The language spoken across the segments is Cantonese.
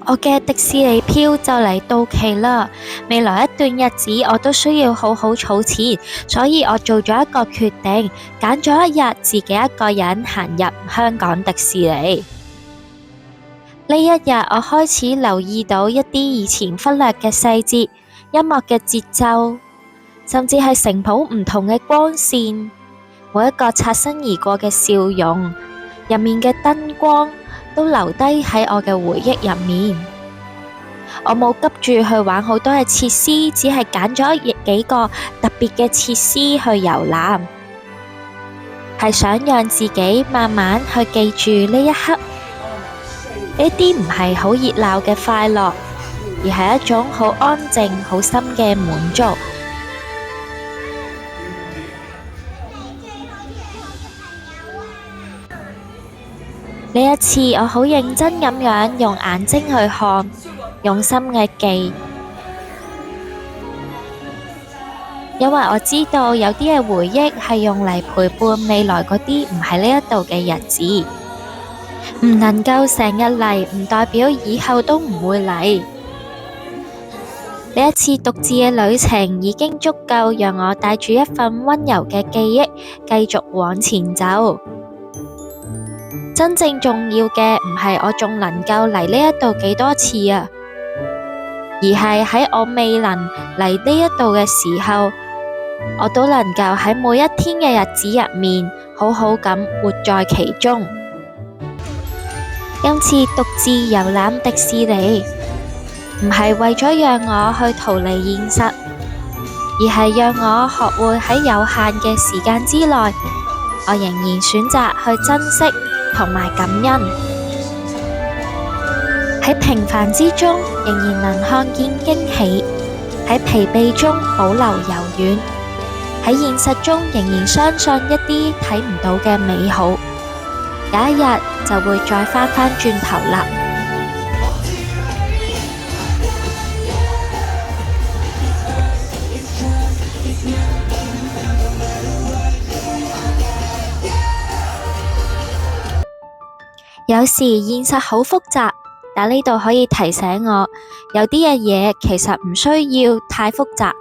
我嘅迪士尼票就嚟到期啦，未來一段日子我都需要好好儲錢，所以我做咗一個決定，揀咗一日自己一個人行入香港迪士尼。呢一日我開始留意到一啲以前忽略嘅細節，音樂嘅節奏，甚至係城堡唔同嘅光線，每一個擦身而過嘅笑容，入面嘅燈光都留低喺我嘅回憶入面。我冇急住去玩好多嘅設施，只係揀咗幾個特別嘅設施去遊覽，係想讓自己慢慢去記住呢一刻。呢啲唔係好熱鬧嘅快樂，而係一種好安靜、好深嘅滿足。呢一次我好認真咁樣用眼睛去看，用心嘅記，因為我知道有啲嘅回憶係用嚟陪伴未來嗰啲唔喺呢一度嘅日子。唔能夠成日嚟，唔代表以後都唔會嚟。呢一次獨自嘅旅程已經足夠讓我帶住一份溫柔嘅記憶，繼續往前走。真正重要嘅唔係我仲能夠嚟呢一度幾多次啊，而係喺我未能嚟呢一度嘅時候，我都能夠喺每一天嘅日子入面，好好咁活在其中。今次獨自遊覽迪士尼，唔係為咗讓我去逃離現實，而係讓我學會喺有限嘅時間之內，我仍然選擇去珍惜同埋感恩。喺平凡之中，仍然能看見驚喜；喺疲憊中保留柔軟；喺現實中仍然相信一啲睇唔到嘅美好。有一日就會再返轉頭啦。有時現實好複雜，但呢度可以提醒我，有啲嘅嘢其實唔需要太複雜，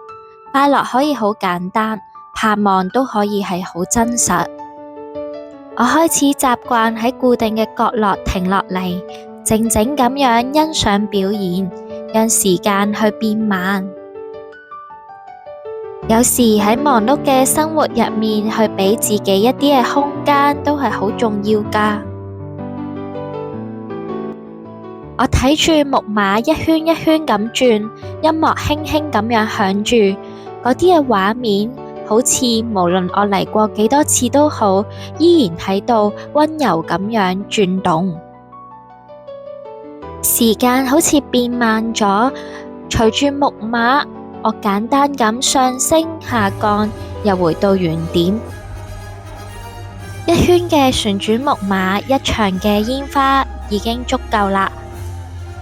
快樂可以好簡單，盼望都可以係好真實。我開始習慣喺固定嘅角落停落嚟，靜靜咁樣欣賞表演，讓時間去變慢。有時喺忙碌嘅生活入面，去俾自己一啲嘅空間，都係好重要㗎。我睇住木馬一圈一圈咁轉，音樂輕輕咁樣響住，嗰啲嘅畫面，好似無論我嚟過幾多次都好，依然喺度溫柔咁樣轉動。時間好似變慢咗，隨住木馬，我簡單咁上升下降，又回到原點。一圈嘅旋轉木馬，一場嘅煙花已經足夠啦。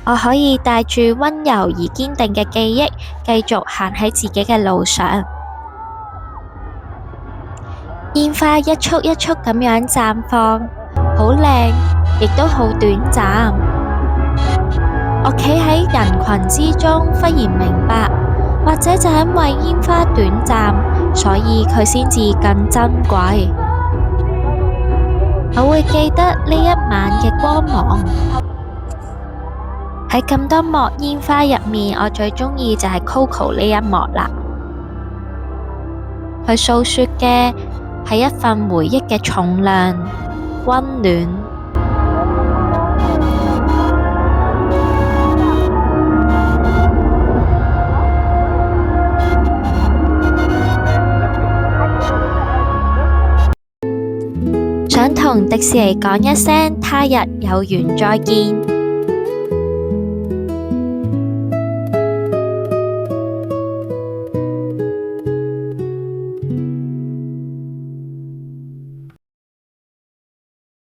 我可以帶住溫柔而堅定嘅記憶，繼續行喺自己嘅路上。煙花一束一束咁樣綻放，好靚，亦都好短暫。我企喺人群之中，忽然明白，或者就因為煙花短暫，所以佢先至更珍貴。我會記得呢一晚嘅光芒。喺咁多幕煙花入面，我最鍾意就係 Coco 呢一幕啦。佢訴說嘅係一份回憶嘅重量、溫暖。想同迪士尼講一聲，他日有緣再見。